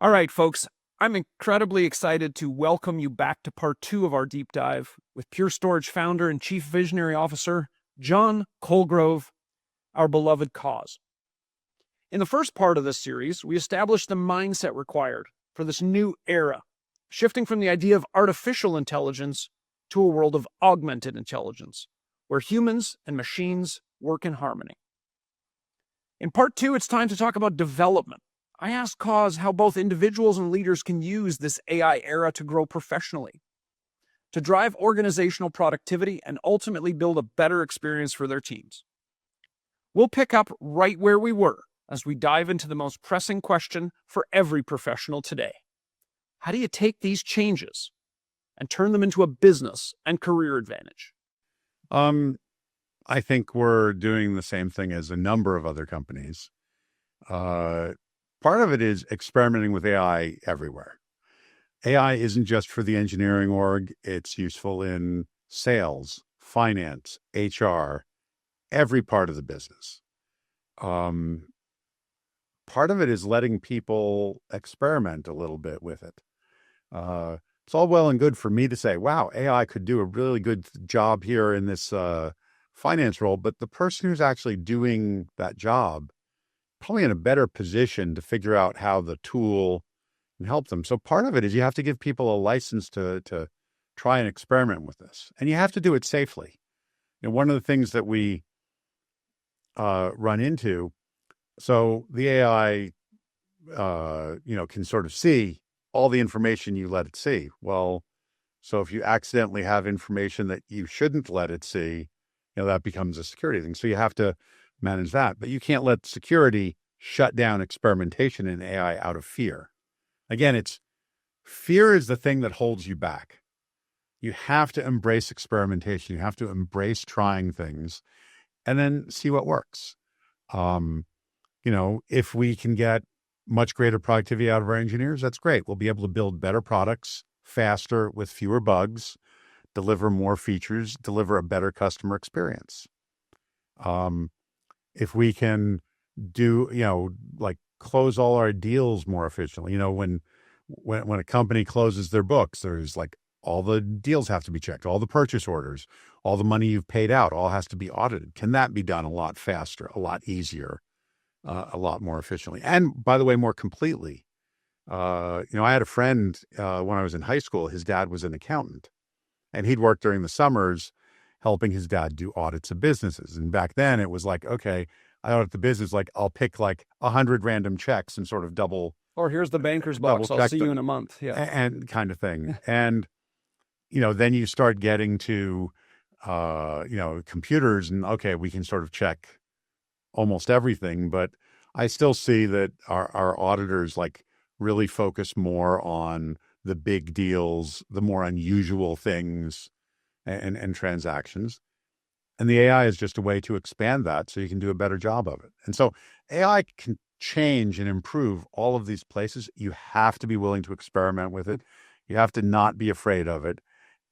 All right, folks, I'm incredibly excited to welcome you back to part 2 of our deep dive with Pure Storage founder and chief visionary officer, Shawn Colgrove, our beloved Coz. In the first part of this series, we established the mindset required for this new era, shifting from the idea of artificial intelligence to a world of augmented intelligence, where humans and machines work in harmony. In part 2, it's time to talk about development. I asked Coz how both individuals and leaders can use this AI era to grow professionally, to drive organizational productivity, and ultimately build a better experience for their teams. We'll pick up right where we were as we dive into the most pressing question for every professional today. How do you take these changes and turn them into a business and career advantage? I think we're doing the same thing as a number of other companies. Part of it is experimenting with AI everywhere. AI isn't just for the engineering org. It's useful in sales, finance, HR, every part of the business. Part of it is letting people experiment a little bit with it. It's all well and good for me to say, wow, AI could do a really good job here in this finance role, but the person who's actually doing that job probably in a better position to figure out how the tool can help them. So part of it is you have to give people a license to try and experiment with this, and you have to do it safely. And one of the things that we run into, so the AI, can sort of see all the information you let it see. Well, so if you accidentally have information that you shouldn't let it see, that becomes a security thing. So you have to manage that, but you can't let security shut down experimentation in AI out of fear. Again, fear is the thing that holds you back. You have to embrace experimentation. You have to embrace trying things and then see what works. If we can get much greater productivity out of our engineers, that's great. We'll be able to build better products faster with fewer bugs, deliver more features, deliver a better customer experience. If we can do, close all our deals more efficiently, when a company closes their books, there's all the deals have to be checked, all the purchase orders, all the money you've paid out, all has to be audited. Can that be done a lot faster, a lot easier, a lot more efficiently? And by the way, more completely. I had a friend when I was in high school, his dad was an accountant, and he'd work during the summers helping his dad do audits of businesses. And back then it was okay, I audit the business, I'll pick 100 random checks and sort of double. Or here's the banker's box, I'll see you in a month. Yeah. And kind of thing. And, then you start getting to, computers and okay, we can sort of check almost everything, but I still see that our auditors really focus more on the big deals, the more unusual things and transactions. And the AI is just a way to expand that so you can do a better job of it. And so AI can change and improve all of these places. You have to be willing to experiment with it. You have to not be afraid of it,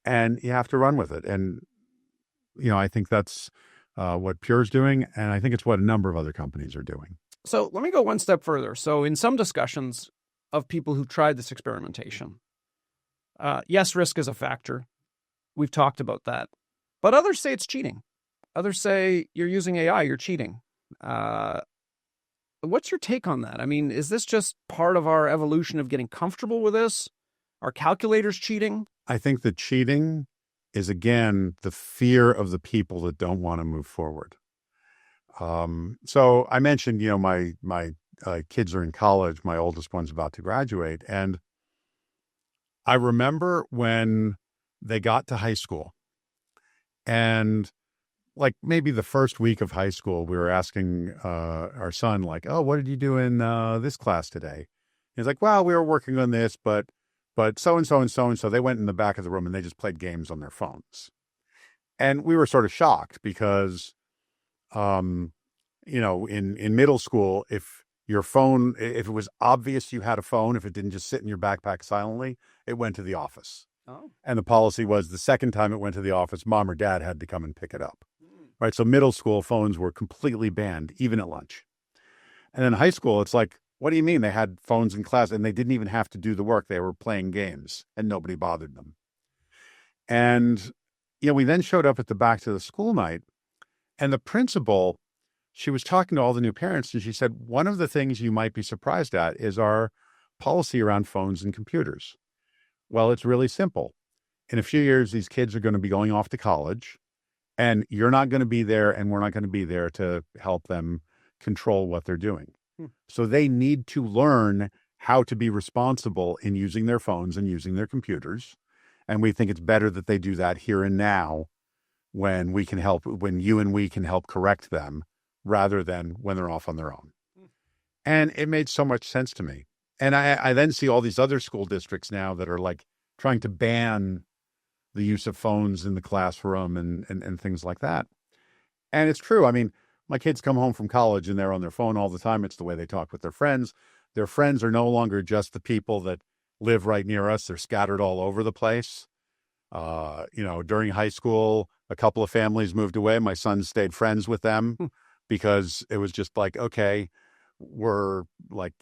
and you have to run with it. And, I think that's what Pure's doing. And I think it's what a number of other companies are doing. So let me go one step further. So in some discussions of people who've tried this experimentation, yes, risk is a factor. We've talked about that. But others say it's cheating. Others say you're using AI, you're cheating. What's your take on that? I mean, is this just part of our evolution of getting comfortable with this? Are calculators cheating? I think the cheating is, again, the fear of the people that don't want to move forward. So I mentioned, my kids are in college. My oldest one's about to graduate. And I remember when they got to high school, and maybe the first week of high school, we were asking our son, oh, what did you do in this class today? He's like, well, we were working on this, but so-and-so and so-and-so, they went in the back of the room and they just played games on their phones. And we were sort of shocked because, in middle school, if it was obvious you had a phone, if it didn't just sit in your backpack silently, it went to the office. Oh. And the policy was the second time it went to the office, mom or dad had to come and pick it up. Right. So middle school phones were completely banned, even at lunch. And then high school, it's What do you mean? They had phones in class and they didn't even have to do the work. They were playing games and nobody bothered them. And, we then showed up at the back to the school night, and the principal, she was talking to all the new parents, and she said, one of the things you might be surprised at is our policy around phones and computers. Well, it's really simple. In a few years, these kids are going to be going off to college, and you're not going to be there, and we're not going to be there to help them control what they're doing. So they need to learn how to be responsible in using their phones and using their computers. And we think it's better that they do that here and now when you and we can help correct them rather than when they're off on their own. And it made so much sense to me. And I then see all these other school districts now that are like trying to ban the use of phones in the classroom and things like that. And it's true. I mean, my kids come home from college and they're on their phone all the time. It's the way they talk with their friends. Their friends are no longer just the people that live right near us. They're scattered all over the place. During high school, a couple of families moved away. My son stayed friends with them because it was just like, okay, we're like,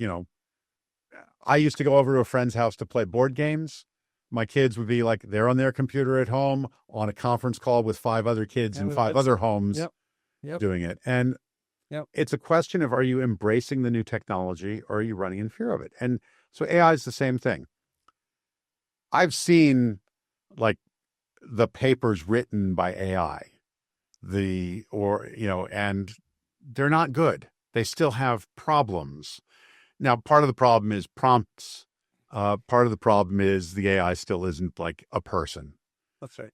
I used to go over to a friend's house to play board games. My kids would be like, they're on their computer at home on a conference call with 5 other kids in 5 other homes doing it. And it's a question of, are you embracing the new technology or are you running in fear of it? And so AI is the same thing. I've seen like the papers written by AI, and they're not good. They still have problems. Now, part of the problem is prompts. Part of the problem is the AI still isn't like a person. That's right.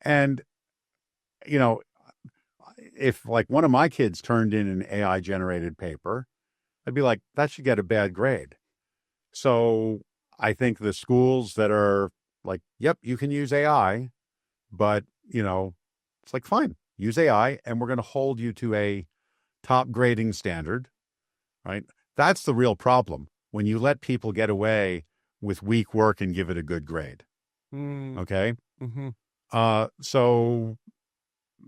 And, if like one of my kids turned in an AI generated paper, I'd be like, that should get a bad grade. So I think the schools that are like, yep, you can use AI, but, it's like, fine, use AI and we're going to hold you to a top grading standard, right? That's the real problem. When you let people get away with weak work and give it a good grade. Okay. Mm-hmm. So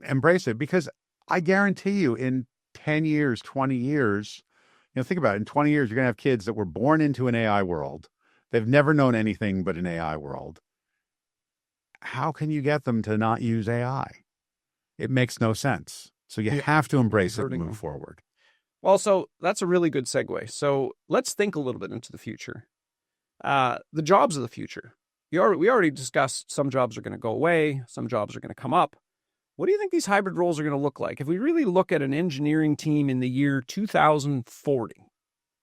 embrace it, because I guarantee you in 10 years, 20 years, think about it. In 20 years, you're going to have kids that were born into an AI world. They've never known anything but an AI world. How can you get them to not use AI? It makes no sense. So you have to embrace it and move forward. Well, so that's a really good segue. So let's think a little bit into the future. The jobs of the future. We already discussed some jobs are going to go away. Some jobs are going to come up. What do you think these hybrid roles are going to look like? If we really look at an engineering team in the year 2040,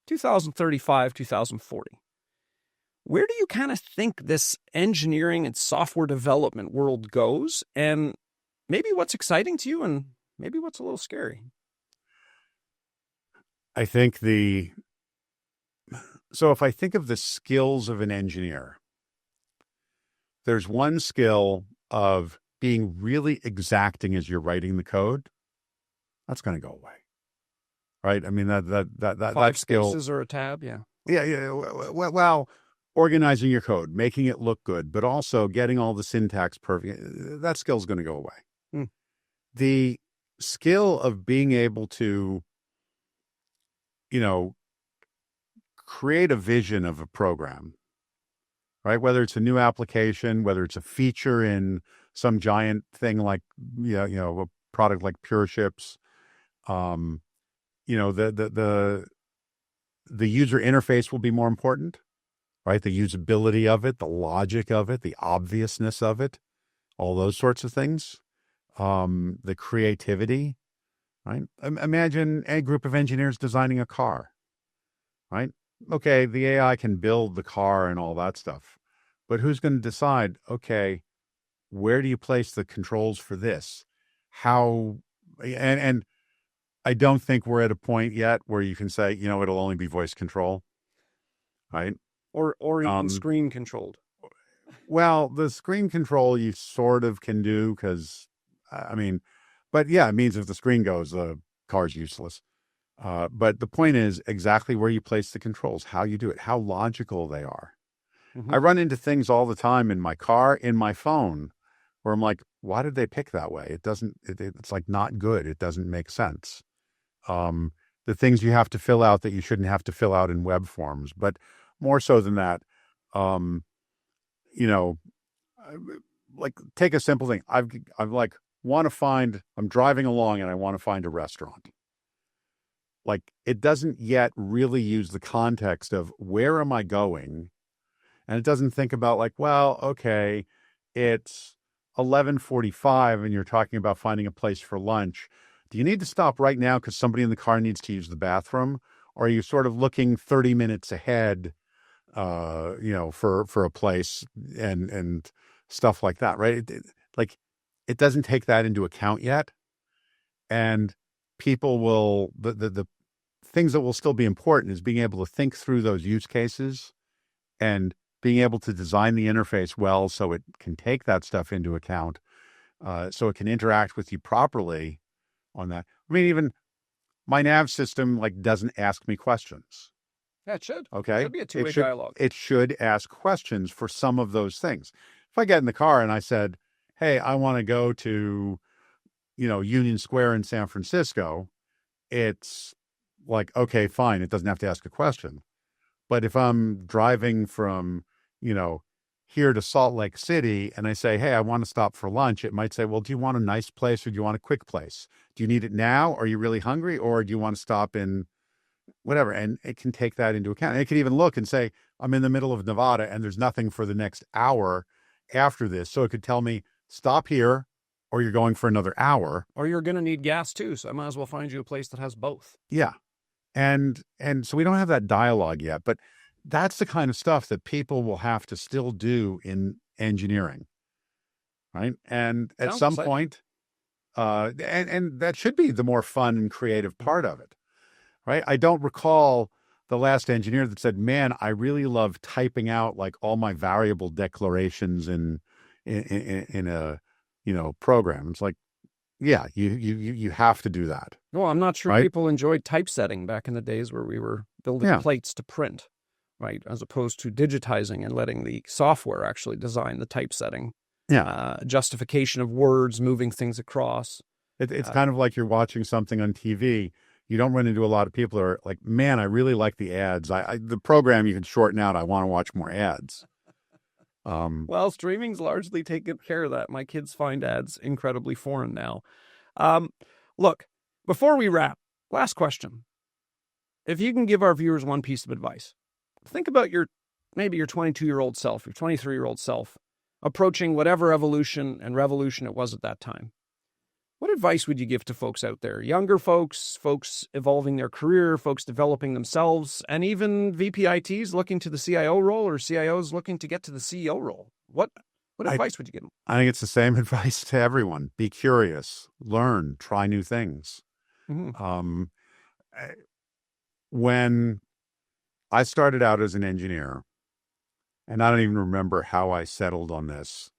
2035, 2040, where do you kind of think this engineering and software development world goes? And maybe what's exciting to you and maybe what's a little scary? I think so if I think of the skills of an engineer, there's one skill of being really exacting as you're writing the code. That's going to go away. Right? I mean, that skill. 5 spaces or a tab. Yeah. Yeah. Well, organizing your code, making it look good, but also getting all the syntax perfect. That skill is going to go away. The skill of being able to, create a vision of a program, right? Whether it's a new application, whether it's a feature in some giant thing like, a product like Pure Ships, the user interface will be more important, right? The usability of it, the logic of it, the obviousness of it, all those sorts of things. The creativity, right? Imagine a group of engineers designing a car, right? Okay, the AI can build the car and all that stuff, but who's going to decide, okay, where do you place the controls for this? How, and I don't think we're at a point yet where you can say, it'll only be voice control, right? Or even screen controlled. Well, the screen control you sort of can do because, but yeah, it means if the screen goes, the car's useless. But the point is exactly where you place the controls, how you do it, how logical they are. I run into things all the time in my car, in my phone, where I'm like, why did they pick that way? It's like not good. It doesn't make sense. the things you have to fill out that you shouldn't have to fill out in web forms. But more so than that, you know, like take a simple thing. I'm like, I'm driving along and I want to find a restaurant. Like, it doesn't yet really use the context of where am I going? And it doesn't think about like, well, okay, it's 11:45 and you're talking about finding a place for lunch. Do you need to stop right now because somebody in the car needs to use the bathroom? Or are you sort of looking 30 minutes ahead, for a place and stuff like that, right? Like, it doesn't take that into account yet. And people will, the things that will still be important is being able to think through those use cases and being able to design the interface well so it can take that stuff into account, so it can interact with you properly on that. I mean, even my nav system like doesn't ask me questions. Yeah, it should. Okay. Should be a two-way dialogue. It should ask questions for some of those things. If I get in the car and I said, hey, I want to go to, Union Square in San Francisco, it's like, okay, fine. It doesn't have to ask a question. But if I'm driving from, here to Salt Lake City and I say, hey, I want to stop for lunch, it might say, well, do you want a nice place or do you want a quick place? Do you need it now? Are you really hungry? Or do you want to stop in whatever? And it can take that into account. And it can even look and say, I'm in the middle of Nevada and there's nothing for the next hour after this. So it could tell me, stop here, or you're going for another hour. Or you're going to need gas too. So I might as well find you a place that has both. Yeah. And so we don't have that dialogue yet, but that's the kind of stuff that people will have to still do in engineering. Right. And at Sounds some exciting. point, and that should be the more fun and creative part of it. Right. I don't recall the last engineer that said, man, I really love typing out like all my variable declarations in a, program. It's like, yeah, you have to do that. Well, I'm not sure right? people enjoyed typesetting back in the days where we were building Yeah. plates to print, right? As opposed to digitizing and letting the software actually design the typesetting. Yeah. Justification of words, moving things across. It's kind of like you're watching something on TV. You don't run into a lot of people who are like, man, I really like the ads. The program you can shorten out. I want to watch more ads. Well, streaming's largely taken care of that. My kids find ads incredibly foreign now. Look, before we wrap, last question. If you can give our viewers one piece of advice, think about maybe your 22-year-old self, your 23-year-old self, approaching whatever evolution and revolution it was at that time. What advice would you give to folks out there? Younger folks evolving their career, folks developing themselves, and even VPITs looking to the CIO role or CIOs looking to get to the CEO role. What advice would you give them? I think it's the same advice to everyone. Be curious, learn, try new things. Mm-hmm. When I started out as an engineer, and I don't even remember how I settled on this,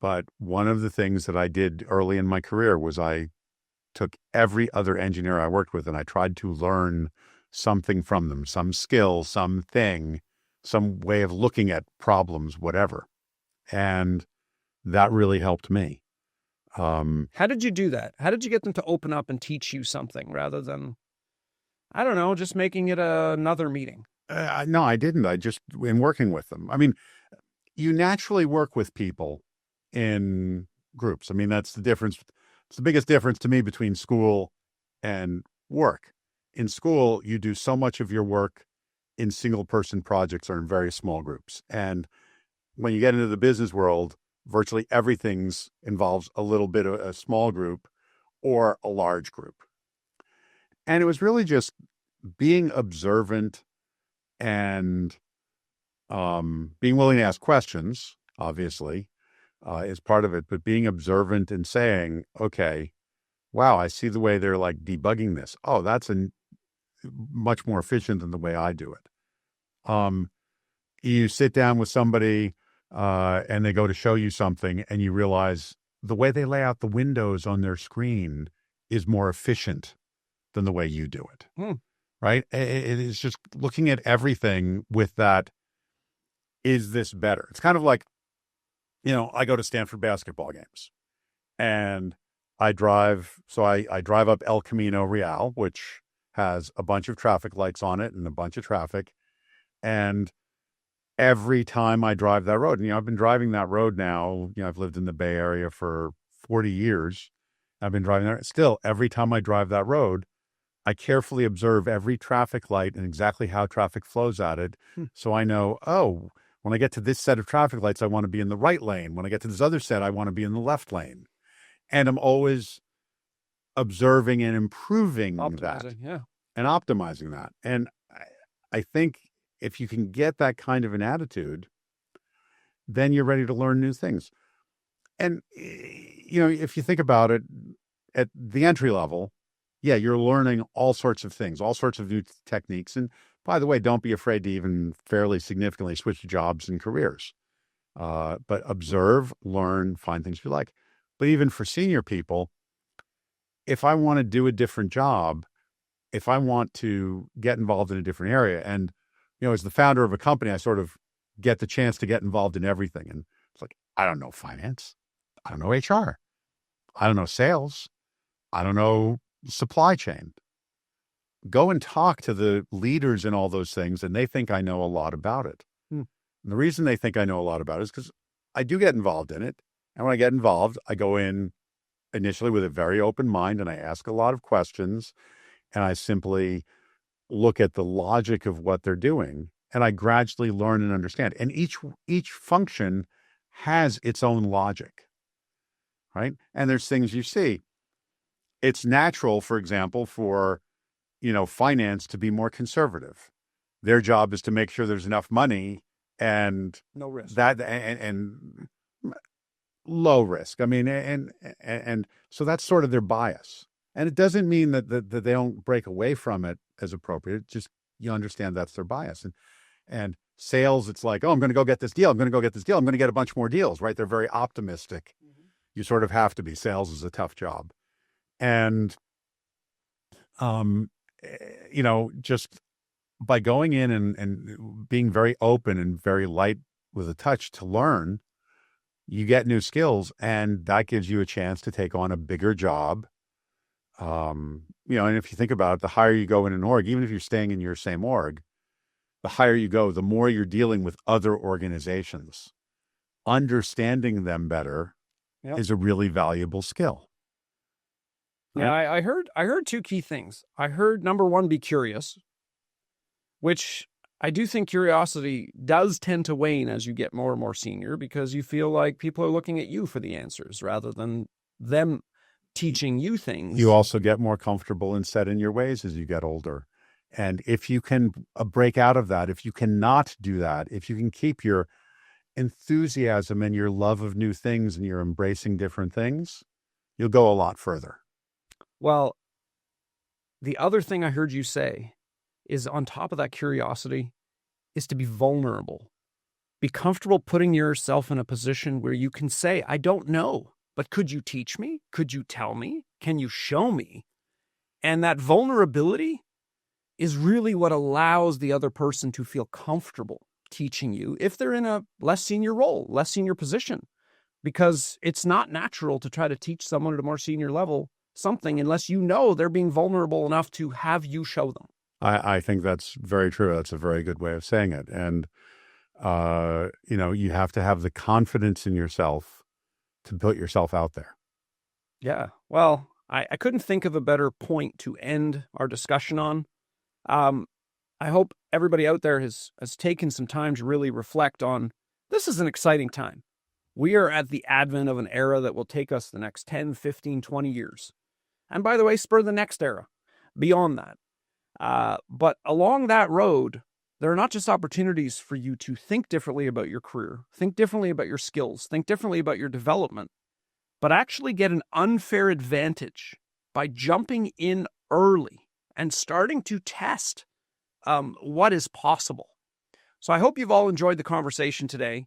but one of the things that I did early in my career was I took every other engineer I worked with and I tried to learn something from them, some skill, something, some way of looking at problems, whatever. And that really helped me. How did you do that? How did you get them to open up and teach you something rather than, I don't know, just making it another meeting? No, I didn't. I just, in working with them. I mean, you naturally work with people in groups. I mean, that's the difference. It's the biggest difference to me between school and work. In school, you do so much of your work in single person projects or in very small groups. And when you get into the business world, virtually everything's involves a little bit of a small group or a large group. And it was really just being observant and being willing to ask questions, obviously, is part of it, but being observant and saying, okay, wow, I see the way they're like debugging this. Oh, that's much more efficient than the way I do it. You sit down with somebody and they go to show you something and you realize the way they lay out the windows on their screen is more efficient than the way you do it. Right? It is just looking at everything with that, is this better? It's kind of like, I go to Stanford basketball games and I drive up El Camino Real, which has a bunch of traffic lights on it and a bunch of traffic. And every time I drive that road, and, I've been driving that road now, I've lived in the Bay Area for 40 years. I've been driving there. Still, every time I drive that road, I carefully observe every traffic light and exactly how traffic flows at it. So I know, when I get to this set of traffic lights, I want to be in the right lane. When I get to this other set, I want to be in the left lane. And I'm always observing and improving that Yeah. and optimizing that. And I think if you can get that kind of an attitude, then you're ready to learn new things. And, if you think about it at the entry level, yeah, you're learning all sorts of things, all sorts of new techniques. And by the way, don't be afraid to even fairly significantly switch jobs and careers. But observe, learn, find things you like. But even for senior people, if I want to do a different job, if I want to get involved in a different area, and, as the founder of a company, I sort of get the chance to get involved in everything. And it's like, I don't know finance. I don't know HR. I don't know sales. I don't know supply chain. Go and talk to the leaders in all those things, and they think I know a lot about it. And the reason they think I know a lot about it is because I do get involved in it. And when I get involved, I go in initially with a very open mind, and I ask a lot of questions, and I simply look at the logic of what they're doing, and I gradually learn and understand. And each function has its own logic, right? And there's things you see. It's natural, for example, for, finance to be more conservative. Their job is to make sure there's enough money and No risk. that and low risk. I mean, and so that's sort of their bias. And it doesn't mean that they don't break away from it as appropriate. Just you understand that's their bias. And sales, it's like, I'm going to go get this deal. I'm going to go get this deal. I'm going to get a bunch more deals, right? They're very optimistic. You sort of have to be. Sales is a tough job. And, just by going in and being very open and very light with a touch to learn, you get new skills, and that gives you a chance to take on a bigger job. And if you think about it, the higher you go in an org, even if you're staying in your same org, the higher you go, the more you're dealing with other organizations. Understanding them better is a really valuable skill. Yeah, I heard two key things. I heard, number one, be curious, which I do think curiosity does tend to wane as you get more and more senior, because you feel like people are looking at you for the answers rather than them teaching you things. You also get more comfortable and set in your ways as you get older. And if you can break out of that, if you cannot do that, if you can keep your enthusiasm and your love of new things and you're embracing different things, you'll go a lot further. Well, the other thing I heard you say is, on top of that curiosity, is to be vulnerable. Be comfortable putting yourself in a position where you can say, I don't know, but could you teach me? Could you tell me? Can you show me? And that vulnerability is really what allows the other person to feel comfortable teaching you if they're in a less senior role, less senior position, because it's not natural to try to teach someone at a more senior level something unless they're being vulnerable enough to have you show them. I think that's very true. That's a very good way of saying it. And, you have to have the confidence in yourself to put yourself out there. Yeah. Well, I couldn't think of a better point to end our discussion on. I hope everybody out there has taken some time to really reflect on, this is an exciting time. We are at the advent of an era that will take us the next 10, 15, 20 years. And by the way, spur the next era beyond that. But along that road, there are not just opportunities for you to think differently about your career, think differently about your skills, think differently about your development, but actually get an unfair advantage by jumping in early and starting to test what is possible. So I hope you've all enjoyed the conversation today.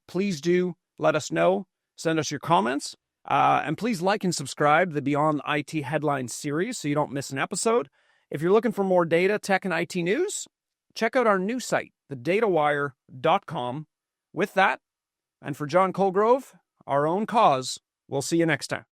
Please do let us know. Send us your comments. And please like and subscribe to the Beyond IT Headlines series so you don't miss an episode. If you're looking for more data, tech, and IT news, check out our new site, thedatawire.com. With that, and for John Colgrove, our own Coz, we'll see you next time.